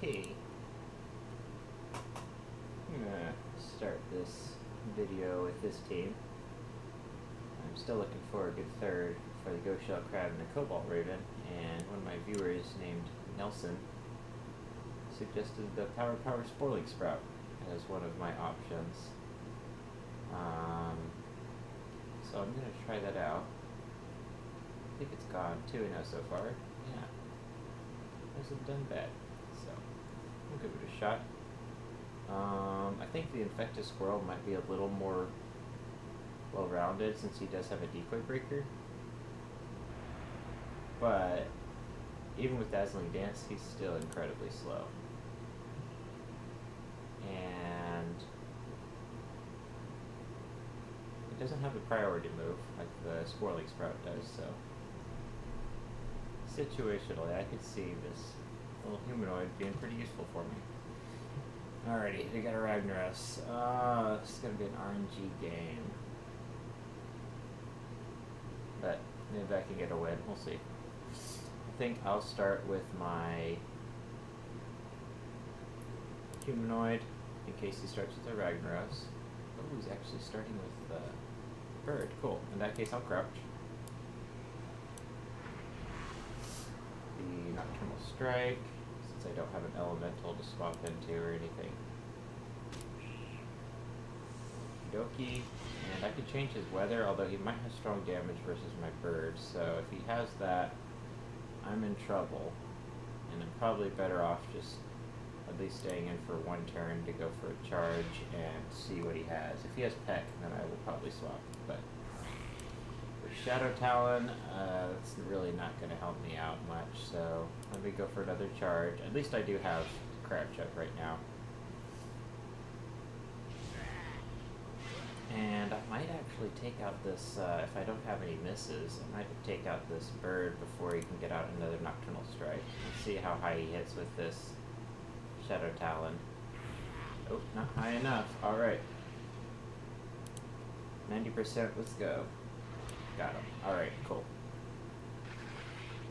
Okay. I'm gonna start this video with this team. I'm still looking for a good third for the ghost shell crab and the cobalt raven, and one of my viewers named Nelson suggested the power sporling sprout as one of my options. So I'm gonna try that out. I think it's gone 2-0 so far. Yeah, hasn't done bad. So we'll give it a shot. I think the infected squirrel might be a little more well-rounded since he does have a decoy breaker. But even with Dazzling Dance, he's still incredibly slow. And it doesn't have a priority move like the Swirling Sprout does, so situationally I could see this little humanoid being pretty useful for me. Alrighty, we got a Ragnaros. This is gonna be an RNG game. But maybe I can get a win, we'll see. I think I'll start with my humanoid in case he starts with a Ragnaros. Oh, he's actually starting with bird. Cool. In that case, I'll crouch. The Nocturnal Strike, since I don't have an elemental to swap into or anything. Okie, and I could change his weather, although he might have strong damage versus my bird, so if he has that, I'm in trouble, and I'm probably better off just at least staying in for one turn to go for a charge and see what he has. If he has Peck, then I will probably swap, but with Shadow Talon, that's really not going to help me out much, so let me go for another charge. At least I do have Crab Chuck right now. And I might actually take out this, if I don't have any misses, I might take out this bird before he can get out another Nocturnal Strike. Let's see how high he hits with this Shadow Talon. Oh, not high enough. Alright. 90%, let's go. Got him. Alright, cool.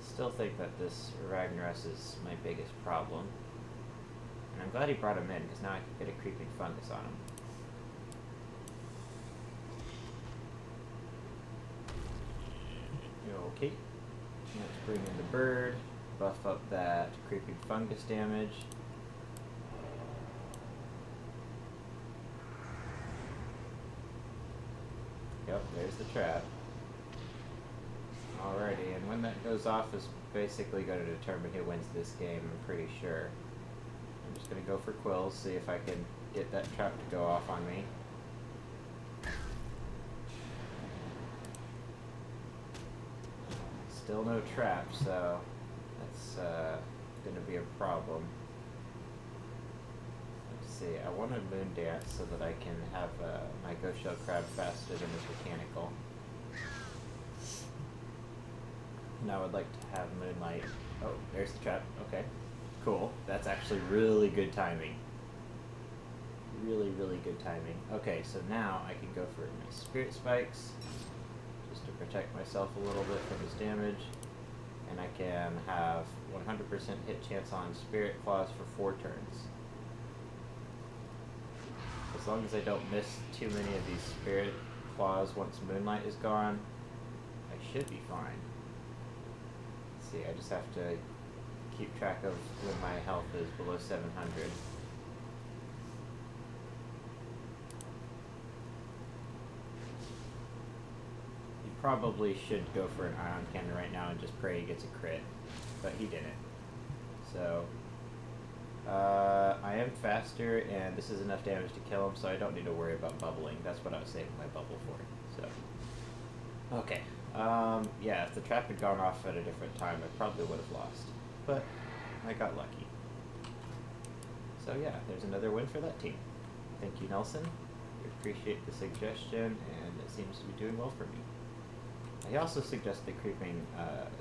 Still think that this Ragnaros is my biggest problem. And I'm glad he brought him in, because now I can get a creeping fungus on him. Okay, let's bring in the bird, buff up that creeping fungus damage. Yep, there's the trap. Alrighty, and when that goes off is basically going to determine who wins this game, I'm pretty sure. I'm just going to go for quills, see if I can get that trap to go off on me. Still no trap, so that's going to be a problem. Let's see, I want to Moon Dance so that I can have my Ghost Shell Crab faster than his mechanical. And I would like to have Moonlight. Oh, there's the trap. Okay, cool. That's actually really good timing. Really, really good timing. Okay, so now I can go for my Spirit Spikes, just to protect myself a little bit from his damage, and I can have 100% hit chance on Spirit Claws for 4 turns. As long as I don't miss too many of these Spirit Claws once Moonlight is gone, I should be fine. Let's see, I just have to keep track of when my health is below 700. Probably should go for an ion cannon right now and just pray he gets a crit, but he didn't. So I am faster, and this is enough damage to kill him, so I don't need to worry about bubbling. That's what I was saving my bubble for. So okay, yeah, if the trap had gone off at a different time, I probably would have lost, but I got lucky. So yeah, there's another win for that team. Thank you, Nelson. We appreciate the suggestion, and it seems to be doing well for me. He also suggested creeping,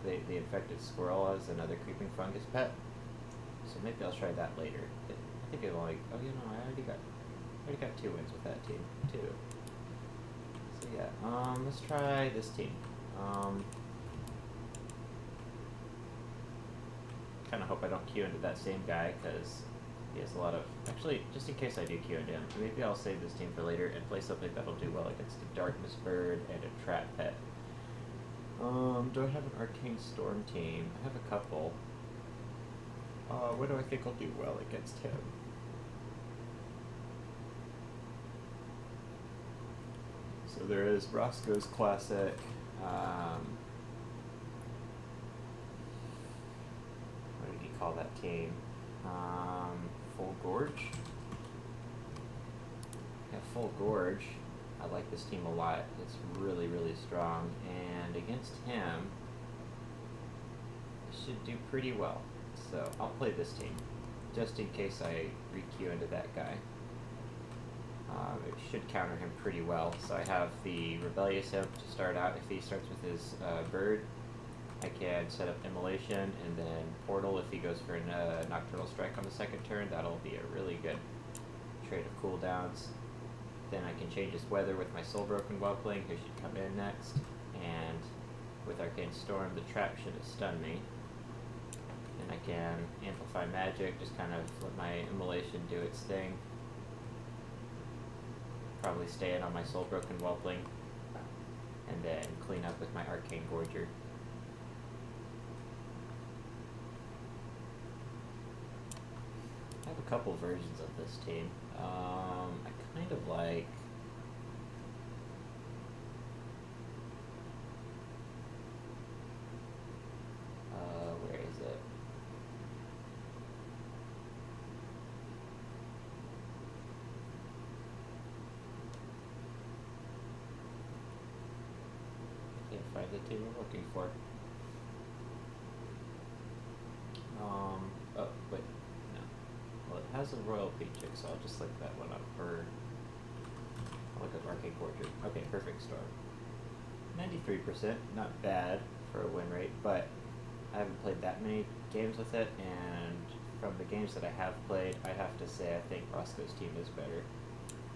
the infected squirrel as another creeping fungus pet. So maybe I'll try that later. I think it'll only, oh, you know, I already got 2 wins with that team, too. So yeah, let's try this team. kind of hope I don't queue into that same guy, because he has a lot of... Actually, just in case I do queue into him, maybe I'll save this team for later and play something that'll do well against a Darkness Bird and a Trap Pet. Do I have an Arcane Storm team? I have a couple. What do I think will do well against him? So there is Roscoe's Classic. What did he call that team? Full Gorge? Yeah, Full Gorge. I like this team a lot. It's really, really strong. And against him, it should do pretty well. So I'll play this team, just in case I re-queue into that guy. It should counter him pretty well. So I have the Rebellious Imp to start out. If he starts with his bird, I can set up Immolation, and then Portal if he goes for a Nocturnal Strike on the second turn. That'll be a really good trade of cooldowns. Then I can change his weather with my Soulbroken Whelpling, who should come in next. And with Arcane Storm, the trap should stun me. And I can Amplify Magic, just kind of let my Immolation do its thing. Probably stay in on my Soulbroken Whelpling, and then clean up with my Arcane Gorger. I have a couple versions of this team. I kind of like... where is it? Can't find the team I'm looking for. Oh, wait. Well, it has a Royal Peachick, so I'll just look that one up. Or I'll look up Arcane Gorger. Okay, Perfect Storm. 93%, not bad for a win rate, but I haven't played that many games with it, and from the games that I have played, I have to say I think Roscoe's team is better.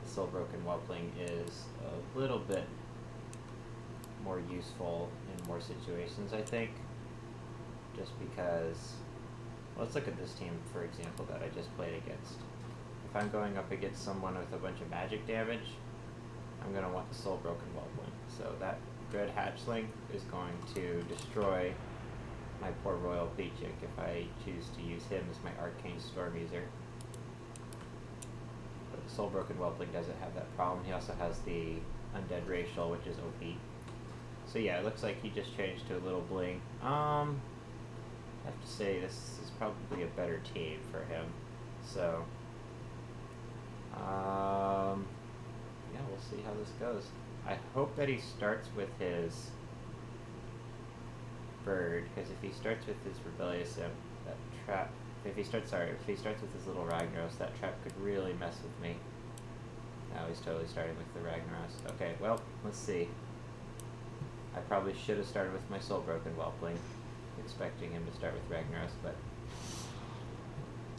The Soulbroken Whelpling is a little bit more useful in more situations, I think, just because... Let's look at this team, for example, that I just played against. If I'm going up against someone with a bunch of magic damage, I'm going to want the Soulbroken Whelpling. So that good hatchling is going to destroy my poor Royal Peachick if I choose to use him as my Arcane Storm user. But the Soulbroken Whelpling doesn't have that problem. He also has the Undead Racial, which is OP. So yeah, it looks like he just changed to a little bling. I have to say this is probably a better team for him. So, yeah, we'll see how this goes. I hope that he starts with his bird, because if he starts with his Rebellious Imp, that trap... if he starts with his little Ragnaros, that trap could really mess with me. Now he's totally starting with the Ragnaros. Okay, well, let's see. I probably should have started with my Soulbroken Whelpling, expecting him to start with Ragnaros, but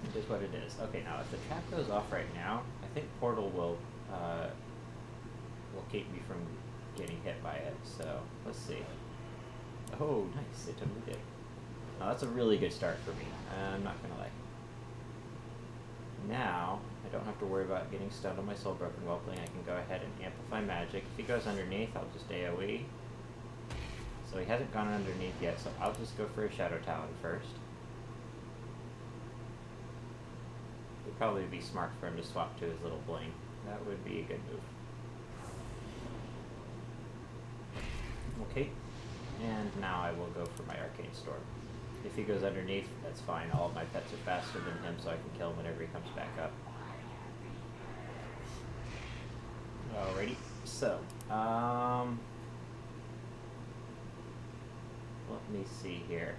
it is what it is. Okay, now if the trap goes off right now, I think Portal will keep me from getting hit by it, so let's see. Oh, nice, it totally did. Now that's a really good start for me, I'm not gonna lie. Now, I don't have to worry about getting stunned on my Soulbroken Whelpling. I can go ahead and Amplify Magic. If he goes underneath, I'll just AoE. So he hasn't gone underneath yet, so I'll just go for a Shadow Talon first. It would probably be smart for him to swap to his little bling. That would be a good move. Okay, and now I will go for my Arcane Storm. If he goes underneath, that's fine. All of my pets are faster than him, so I can kill him whenever he comes back up. Alrighty, so, let me see here.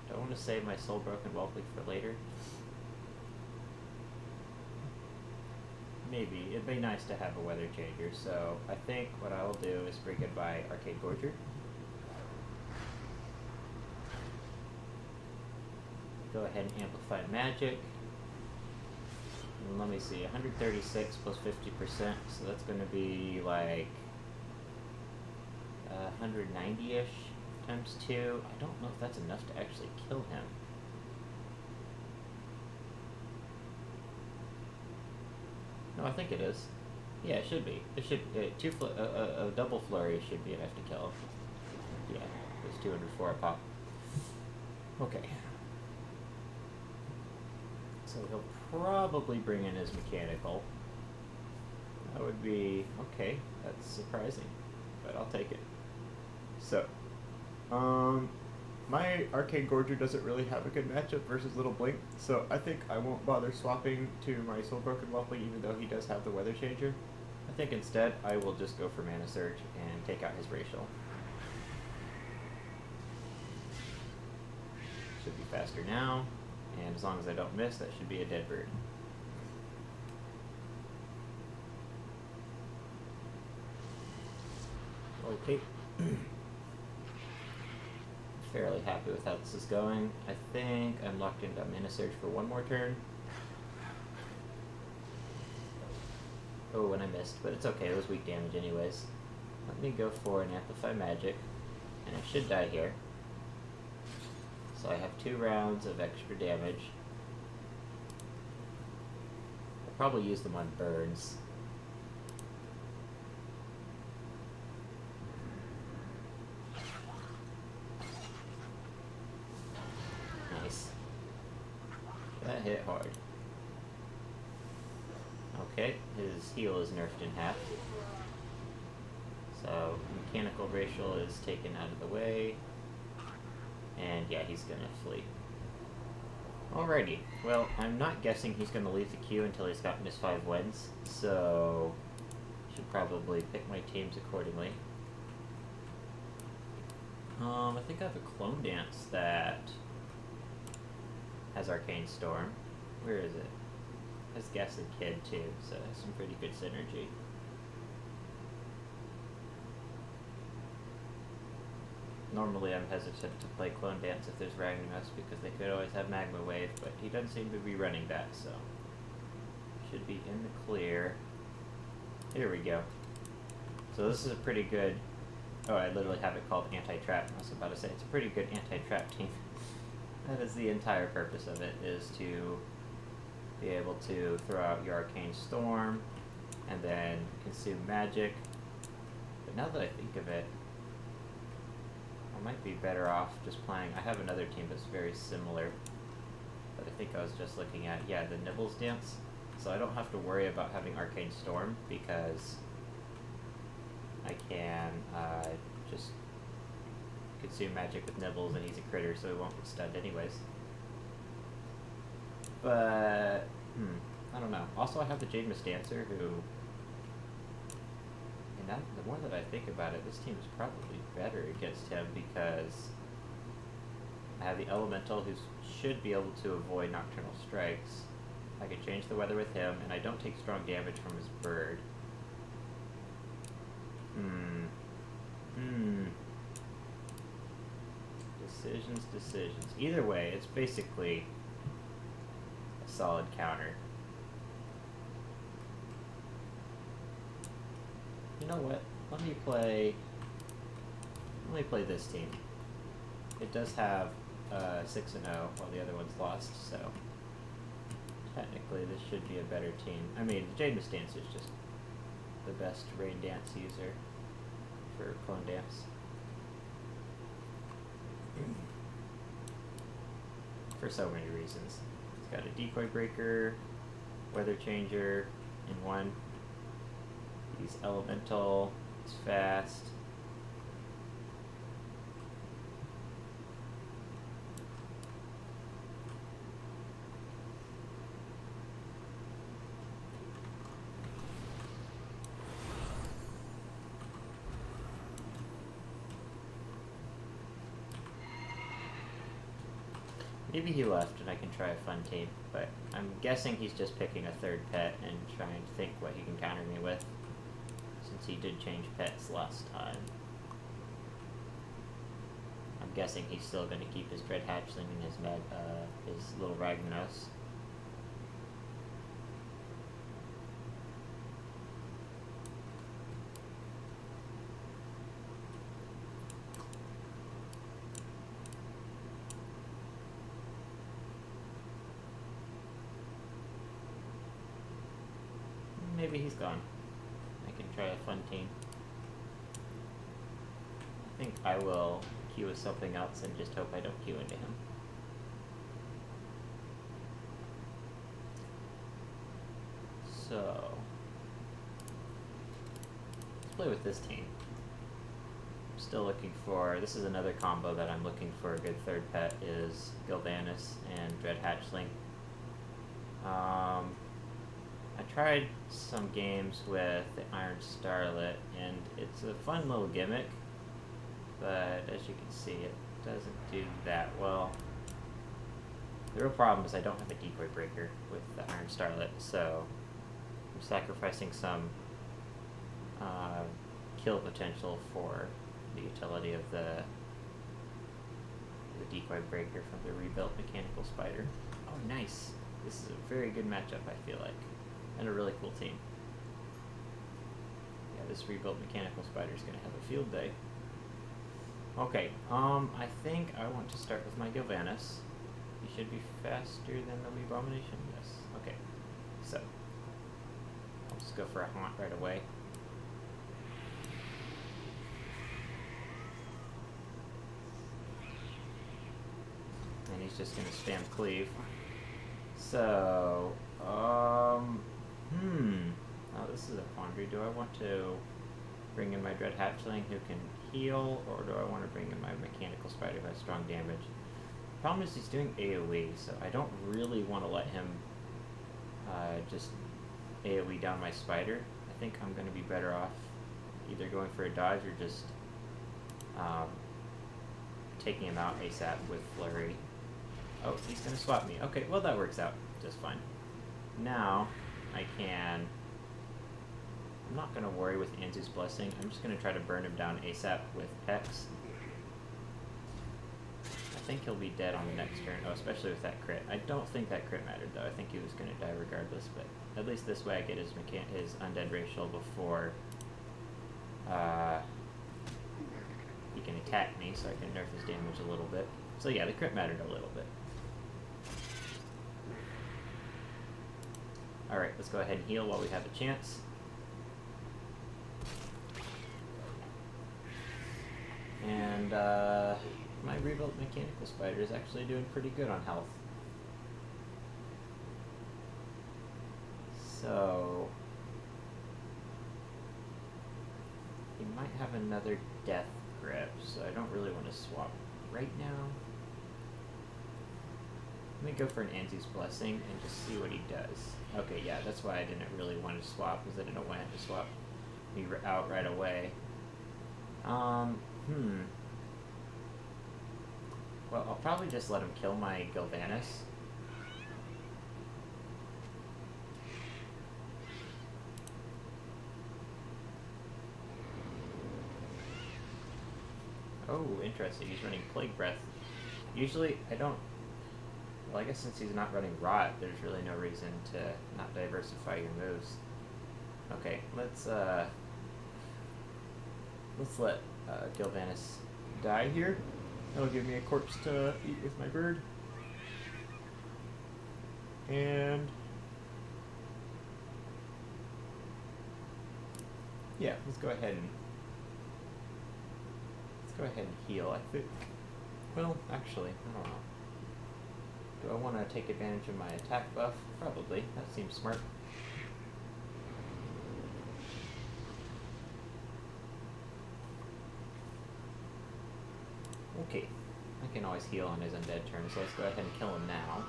Do I want to save my Soulbroken Whelpling for later? Maybe. It'd be nice to have a weather changer, so I think what I will do is bring in my Arcane Gorger. Go ahead and Amplify Magic. And let me see, 136 plus 50%, so that's going to be like 190-ish times 2. I don't know if that's enough to actually kill him. Oh, I think it is. Yeah, it should be. It should a double flurry should be enough to kill him. Yeah, it's 204 a pop. Okay. So he'll probably bring in his mechanical. That would be okay. That's surprising, but I'll take it. So, my Arcane Gorger doesn't really have a good matchup versus Little Blink, so I think I won't bother swapping to my Soul Broken Whelpling, even though he does have the Weather Changer. I think instead I will just go for Mana Surge and take out his Racial. Should be faster now, and as long as I don't miss, that should be a dead bird. Okay. Fairly happy with how this is going. I think I'm locked into Mana Surge for one more turn. Oh, and I missed, but it's okay, it was weak damage anyways. Let me go for an Amplify Magic, and I should die here. So I have 2 rounds of extra damage. I'll probably use them on burns. Nice. That hit hard. Okay, his heal is nerfed in half. So, Mechanical Racial is taken out of the way. And yeah, he's gonna flee. Alrighty, well, I'm not guessing he's gonna leave the queue until he's gotten his 5 wins, so should probably pick my teams accordingly. I think I have a Clone Dance that has Arcane Storm. Where is it? It has Ghastly Kid too, so it has some pretty good synergy. Normally I'm hesitant to play Clone Dance if there's Ragnaros because they could always have Magma Wave, but he doesn't seem to be running that, so should be in the clear. Here we go. So this is a pretty good, oh, I literally have it called Anti-Trap. I was about to say, it's a pretty good anti-trap team. That is the entire purpose of it, is to be able to throw out your Arcane Storm and then consume magic. But now that I think of it, I might be better off just playing, I have another team that's very similar that I think I was just looking at, yeah, the Nibbles Dance. So I don't have to worry about having Arcane Storm because I can just consume magic with Nibbles and he's a critter, so he won't get stunned anyways. But, I don't know. Also, I have the Jade Mist Dancer who, and that, the more that I think about it, this team is probably better against him because I have the Elemental who should be able to avoid Nocturnal Strikes. I can change the weather with him, and I don't take strong damage from his bird. Decisions. Either way, it's basically a solid counter. You know what? Let me play this team. It does have 6-0 while the other one's lost, so technically this should be a better team. I mean, the Jade Mist Dancer is just the best Rain Dance user for Clone Dance. For so many reasons. It's got a Decoy Breaker, Weather Changer in one. He's Elemental, he's fast. Maybe he left and I can try a fun team, but I'm guessing he's just picking a third pet and trying to think what he can counter me with, since he did change pets last time. I'm guessing he's still going to keep his Dread Hatchling and his little Ragnaros. maybe he's gone. I can try a fun team. I think I will queue with something else and just hope I don't queue into him. So, let's play with this team. I'm still looking for, this is another combo that I'm looking for a good third pet, is Galvanus and Dread Hatchling. I tried some games with the Iron Starlet, and it's a fun little gimmick, but as you can see, it doesn't do that well. The real problem is I don't have a decoy breaker with the Iron Starlet, so I'm sacrificing some kill potential for the utility of the decoy breaker from the rebuilt mechanical spider. Oh, nice. This is a very good matchup, I feel like, and a really cool team. Yeah, this rebuilt mechanical spider is going to have a field day. Okay, I think I want to start with my Galvanus. He should be faster than the Wee Abomination. Yes. Okay, so I'll just go for a haunt right away. And he's just going to spam cleave. So, oh, this is a quandary. Do I want to bring in my Dread Hatchling who can heal, or do I want to bring in my Mechanical Spider who has strong damage? The problem is he's doing AoE, so I don't really want to let him just AoE down my spider. I think I'm going to be better off either going for a dodge or just taking him out ASAP with Flurry. Oh, he's going to swap me. Okay, well that works out just fine. Now, I can... I'm not going to worry with Anzu's Blessing. I'm just going to try to burn him down ASAP with Hex. I think he'll be dead on the next turn. Oh, especially with that crit. I don't think that crit mattered, though. I think he was going to die regardless, but at least this way I get his undead racial before he can attack me, so I can nerf his damage a little bit. So yeah, the crit mattered a little bit. Alright, let's go ahead and heal while we have a chance. And my rebuilt mechanical spider is actually doing pretty good on health. So he might have another death grip, so I don't really want to swap right now. Let me go for an Anzu's Blessing and just see what he does. Okay, yeah, that's why I didn't really want to swap, because I didn't want to swap me out right away. Well, I'll probably just let him kill my Galvanus. Oh, interesting. He's running Plague Breath. Usually, I don't... Well, I guess since he's not running Rot, there's really no reason to not diversify your moves. Okay, let's let Galvanus die here. That'll give me a corpse to eat with my bird. And... yeah, let's go ahead and heal, I think. Well, actually, I don't know. Do I want to take advantage of my attack buff? Probably. That seems smart. Okay. I can always heal on his undead turn, so let's go ahead and kill him now.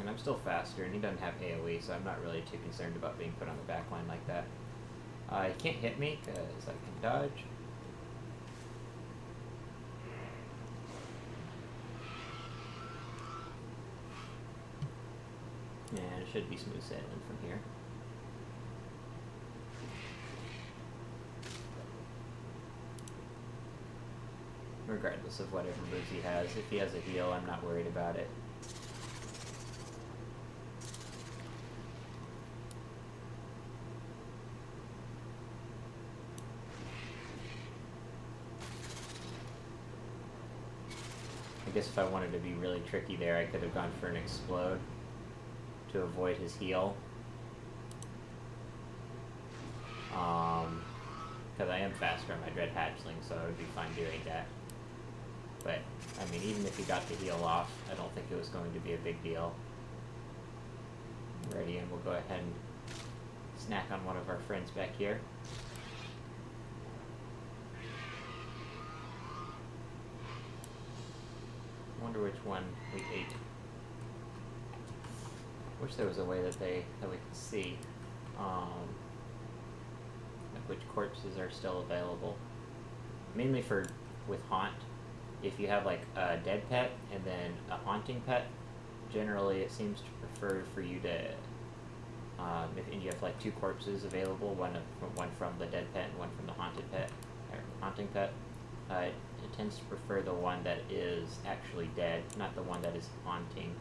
And I'm still faster, and he doesn't have AoE, so I'm not really too concerned about being put on the back line like that. He can't hit me, because I can dodge. And it should be smooth sailing from here. Regardless of whatever moves he has. If he has a heal, I'm not worried about it. I guess if I wanted to be really tricky there, I could have gone for an Explode. to avoid his heal. Because I am faster on my Dread Hatchling, so I would be fine doing that. But, I mean, even if he got the heal off, I don't think it was going to be a big deal. Ready, and we'll go ahead and snack on one of our friends back here. I wonder which one we ate. Wish there was a way that we could see like which corpses are still available. Mainly with haunt. If you have like a dead pet and then a haunting pet, generally it seems to prefer for you to and you have like two corpses available, one from the dead pet and one from the haunted pet or haunting pet. It tends to prefer the one that is actually dead, not the one that is haunting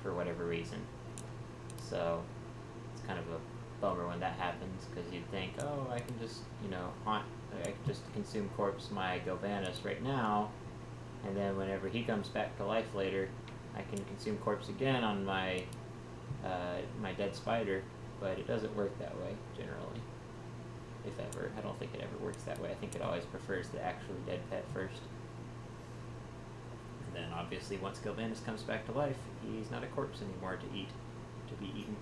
for whatever reason. So it's kind of a bummer when that happens, because you'd think, oh, I can just, I can just consume corpse my Galvanus right now, and then whenever he comes back to life later, I can consume corpse again on my my dead spider, but it doesn't work that way generally. If ever. I don't think it ever works that way. I think it always prefers the actually dead pet first. And then obviously once Galvanus comes back to life, he's not a corpse anymore to be eaten.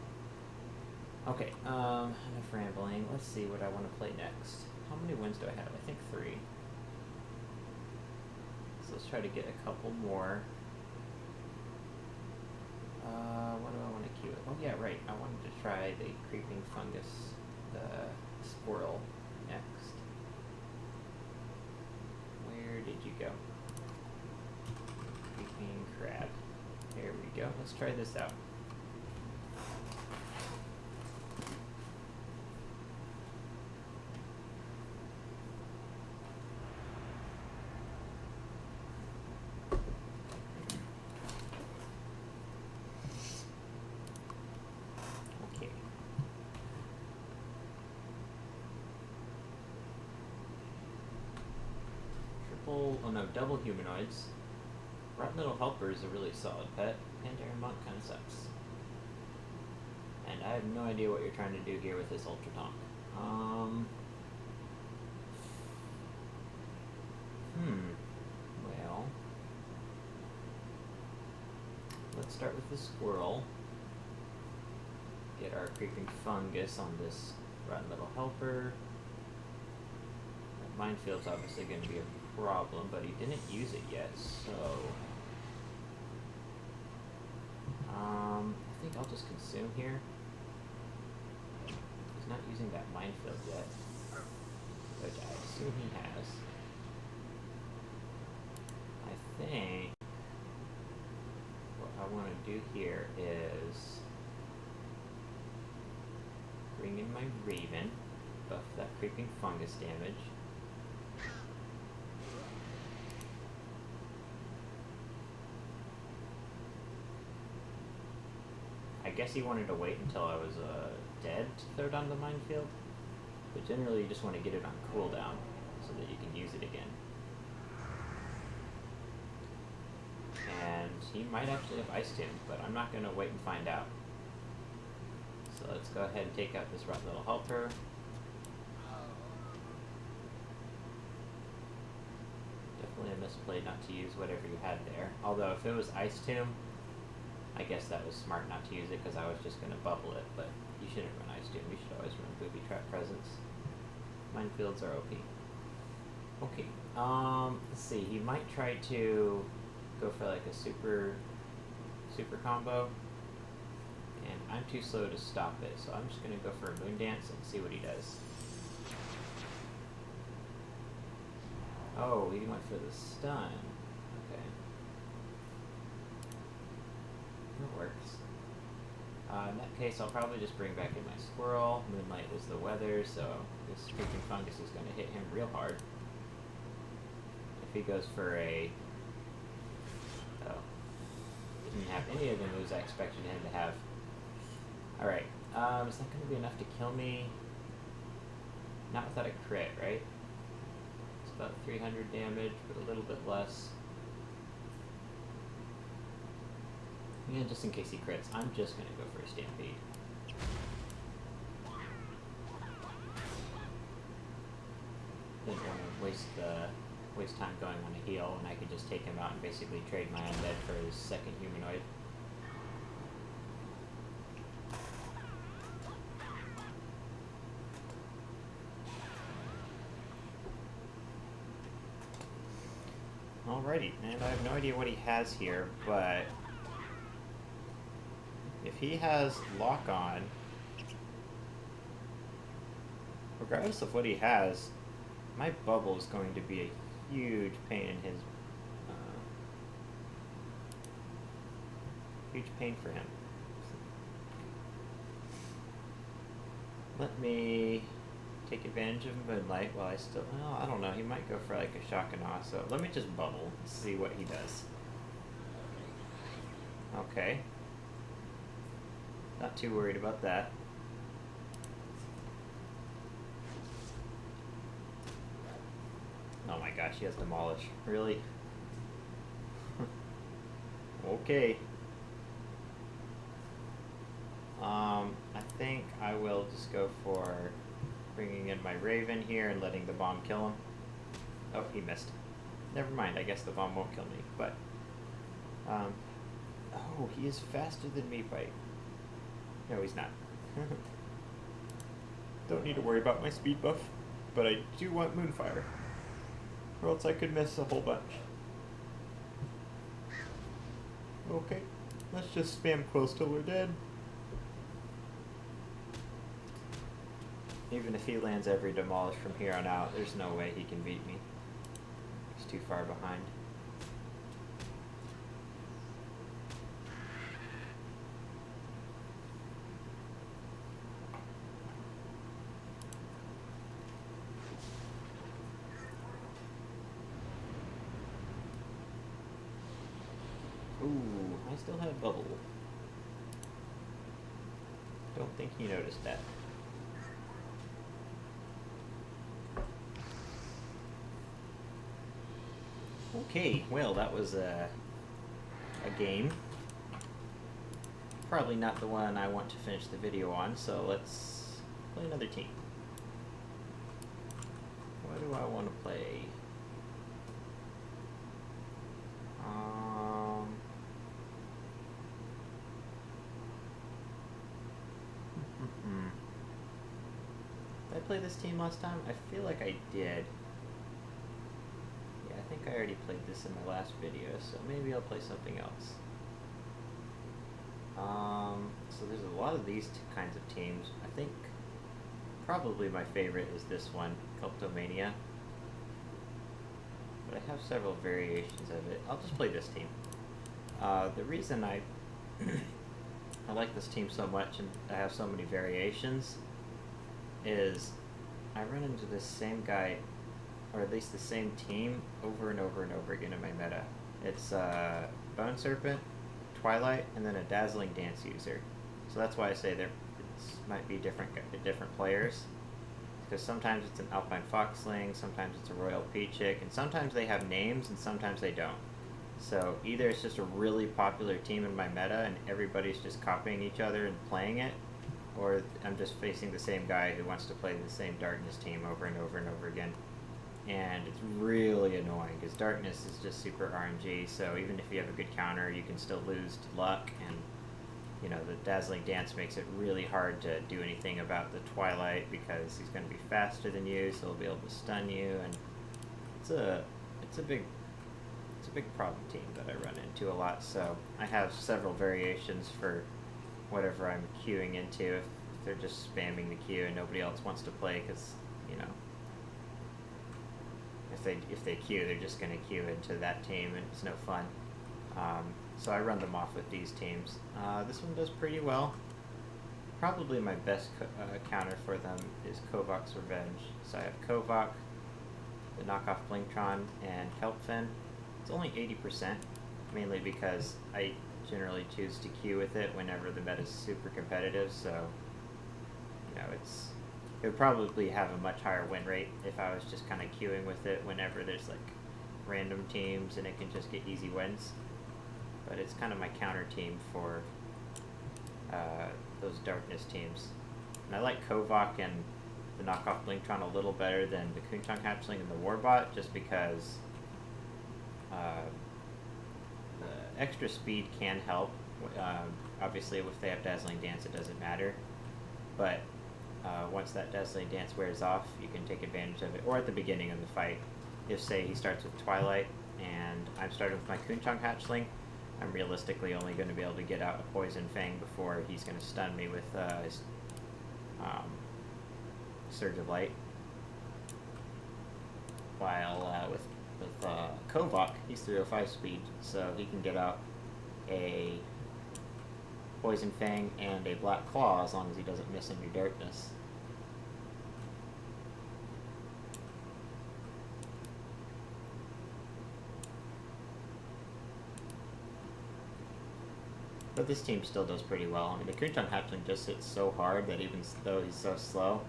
Okay, enough rambling. Let's see what I want to play next. How many wins do I have? I think 3. So let's try to get a couple more. What do I want to queue it? Oh yeah, right. I wanted to try the creeping fungus, the squirrel next. Where did you go? Creeping crab. There we go. Let's try this out. Double humanoids. Rotten Little Helper is a really solid pet, and Aaron Monk kind of sucks. And I have no idea what you're trying to do here with this Ultra Tonk. Well, let's start with the squirrel. Get our creeping fungus on this Rotten Little Helper. That Minefield's obviously going to be a problem, but he didn't use it yet, so I think I'll just consume here. He's not using that minefield yet, which I assume he has. I think what I want to do here is bring in my Raven, buff that creeping fungus damage. I guess he wanted to wait until I was dead to throw down the minefield, but generally you just want to get it on cooldown so that you can use it again. And he might actually have Ice Tomb, but I'm not going to wait and find out. So let's go ahead and take out this Rotten Little Helper. Definitely a misplay not to use whatever you had there. Although if it was Ice Tomb, I guess that was smart not to use it because I was just going to bubble it, but you shouldn't run Ice Tomb. You should always run Booby Trap Presence. Minefields are OP. Okay, let's see. He might try to go for like a super combo, and I'm too slow to stop it, so I'm just going to go for a Moon Dance and see what he does. Oh, he went for the stun. Okay. That works. In that case, I'll probably just bring back in my squirrel. Moonlight is the weather, so this freaking fungus is going to hit him real hard. If he goes for a... Oh. Didn't have any of the moves I expected him to have. Alright, is that going to be enough to kill me? Not without a crit, right? It's about 300 damage, but a little bit less. And just in case he crits, I'm just gonna go for a Stampede. Didn't want to waste time going on a heal when I could just take him out and basically trade my undead for his second humanoid. Alrighty, and I have no idea what he has here, but if he has lock on, regardless of what he has, my bubble is going to be a huge pain in his, huge pain for him. Let me take advantage of Moonlight while I still, well, I don't know, he might go for like a Shock and Awe, so let me just bubble and see what he does. Okay. Not too worried about that. Oh my gosh, he has Demolish. Really? Okay. I think I will just go for bringing in my Raven here and letting the bomb kill him. Oh, he missed. Never mind, I guess the bomb won't kill me, but... oh, he is faster than me by... No, he's not. Don't need to worry about my speed buff, but I do want Moonfire, or else I could miss a whole bunch. Okay, let's just spam Quills till we're dead. Even if he lands every Demolish from here on out, there's no way he can beat me. He's too far behind. Ooh, I still have Bubble. Don't think he noticed that. Okay, well, that was a game. Probably not the one I want to finish the video on, so let's play another team. What do I want to play? Did I play this team last time? I feel like I did. I think I already played this in my last video, so maybe I'll play something else. So there's a lot of these kinds of teams. I think probably my favorite is this one, Cultomania. But I have several variations of it. I'll just play this team. The reason I I like this team so much and I have so many variations is I run into this same guy, or at least the same team, over and over and over again in my meta. It's Bone Serpent, Twilight, and then a Dazzling Dance user. So that's why I say there might be different players. Because sometimes it's an Alpine Foxling, sometimes it's a Royal Peachick, and sometimes they have names and sometimes they don't. So either it's just a really popular team in my meta and everybody's just copying each other and playing it, or I'm just facing the same guy who wants to play the same Darkness team over and over and over again. And it's really annoying because Darkness is just super RNG, so even if you have a good counter, you can still lose to luck, and you know, the Dazzling Dance makes it really hard to do anything about the Twilight because he's going to be faster than you, so he'll be able to stun you, and it's a big problem team that I run into a lot. So I have several variations for whatever I'm queuing into if they're just spamming the queue and nobody else wants to play, because you know, if they queue, they're just going to queue into that team and it's no fun. So I run them off with these teams. This one does pretty well. Probably my best counter for them is Kovok's Revenge. So I have Kovok, the knockoff Blinktron, and Kelpfin. It's only 80%, mainly because I generally choose to queue with it whenever the meta is super competitive, so you know, it would probably have a much higher win rate if I was just kind of queuing with it whenever there's like random teams and it can just get easy wins. but it's kind of my counter team for those darkness teams. And I like Kovok and the knockoff Blinktron a little better than the Koonchong Hatchling and the Warbot, just because the extra speed can help. Obviously, if they have Dazzling Dance, it doesn't matter. But once that Dazzling Dance wears off, you can take advantage of it. Or at the beginning of the fight, if, say, he starts with Twilight, and I'm starting with my Koonchong Hatchling, I'm realistically only going to be able to get out a Poison Fang before he's going to stun me with his Surge of Light. While with Kovok, he's 305 speed, so he can get out a Poison Fang and a Black Claw as long as he doesn't miss any darkness. But this team still does pretty well. I mean, the Koonchong Hatchling just hits so hard that even though he's so slow,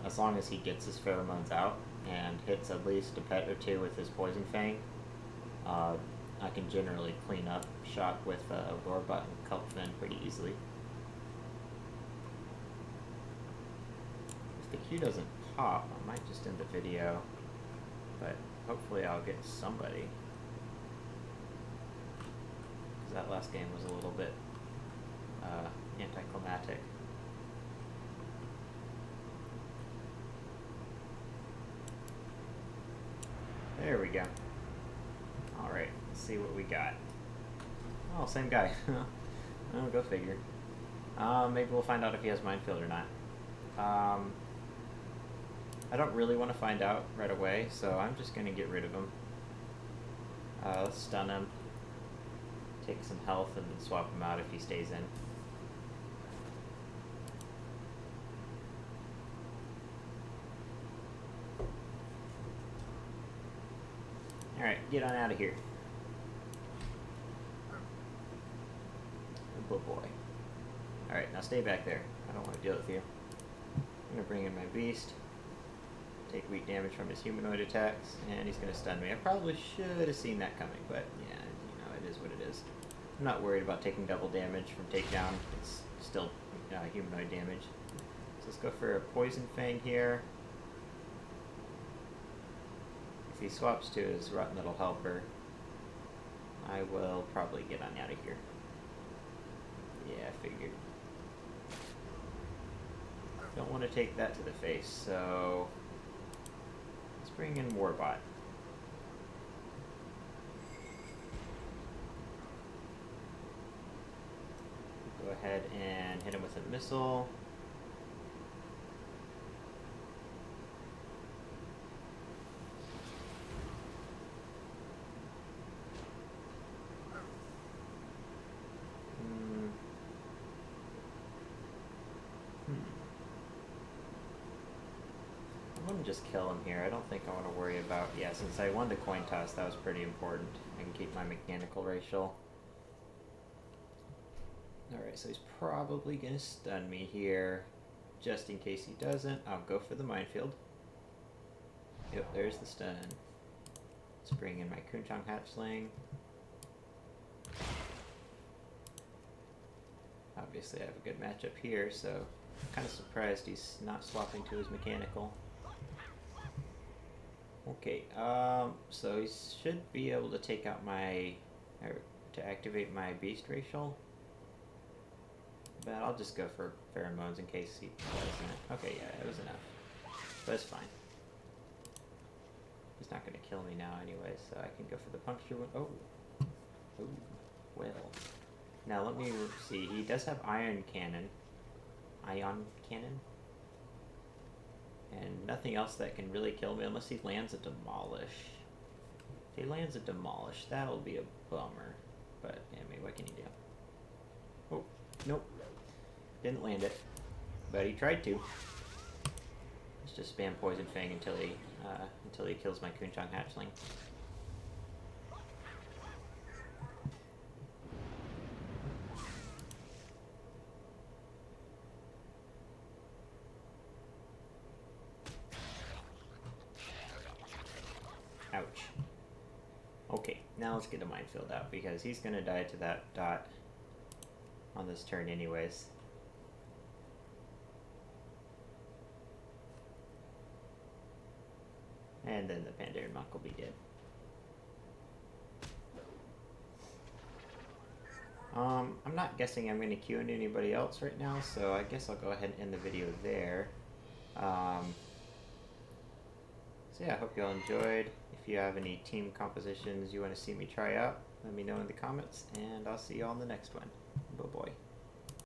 as long as he gets his pheromones out and hits at least a pet or two with his Poison Fang, I can generally clean up shot with Warbot and Culpfin pretty easily. If the Q doesn't pop, I might just end the video, but hopefully I'll get somebody. That last game was a little bit anticlimactic. There we go. Alright, let's see what we got. Oh, same guy. Oh, go figure. Maybe we'll find out if he has Minefield or not. I don't really want to find out right away, so I'm just going to get rid of him. Let's stun him. Take some health and then swap him out if he stays in. Alright, get on out of here. Good boy. Alright, now stay back there. I don't want to deal with you. I'm going to bring in my beast. Take weak damage from his humanoid attacks, and he's going to stun me. I probably should have seen that coming, but yeah, you know, it is what it is. I'm not worried about taking double damage from takedown. It's still humanoid damage. So let's go for a Poison Fang here. If he swaps to his Rotten Little Helper, I will probably get on out of here. Yeah, I figured. Don't want to take that to the face, so let's bring in Warbot. Go ahead and hit him with a missile. I wouldn't just kill him here. I don't think I want to worry about... Yeah, since I won the coin toss, that was pretty important. I can keep my mechanical racial. Alright, so he's probably going to stun me here. Just in case he doesn't, I'll go for the Minefield. Yep, there's the stun. Let's bring in my Koonchong Hatchling. Obviously I have a good matchup here, so I'm kind of surprised he's not swapping to his mechanical. Okay, so he should be able to take out my... to activate my Beast Racial. But I'll just go for Pheromones in case he doesn't. Okay, yeah, it was enough. But it's fine. He's not going to kill me now anyway, so I can go for the Puncture one. Oh! Oh, well. Now let me see, he does have Ion Cannon. Ion Cannon? And nothing else that can really kill me unless he lands a Demolish. If he lands a Demolish, that'll be a bummer. But, I mean, what can you do? Oh, nope. Didn't land it. But he tried to. Let's just spam Poison Fang until he kills my Koonchong Hatchling. Ouch. Okay, now let's get the minefield out, because he's going to die to that dot on this turn anyways. And then the Pandaren Monk will be dead. I'm not guessing I'm going to queue into anybody else right now, so I guess I'll go ahead and end the video there. So yeah, I hope you all enjoyed. If you have any team compositions you want to see me try out, let me know in the comments, and I'll see you all in the next one. Bye-bye.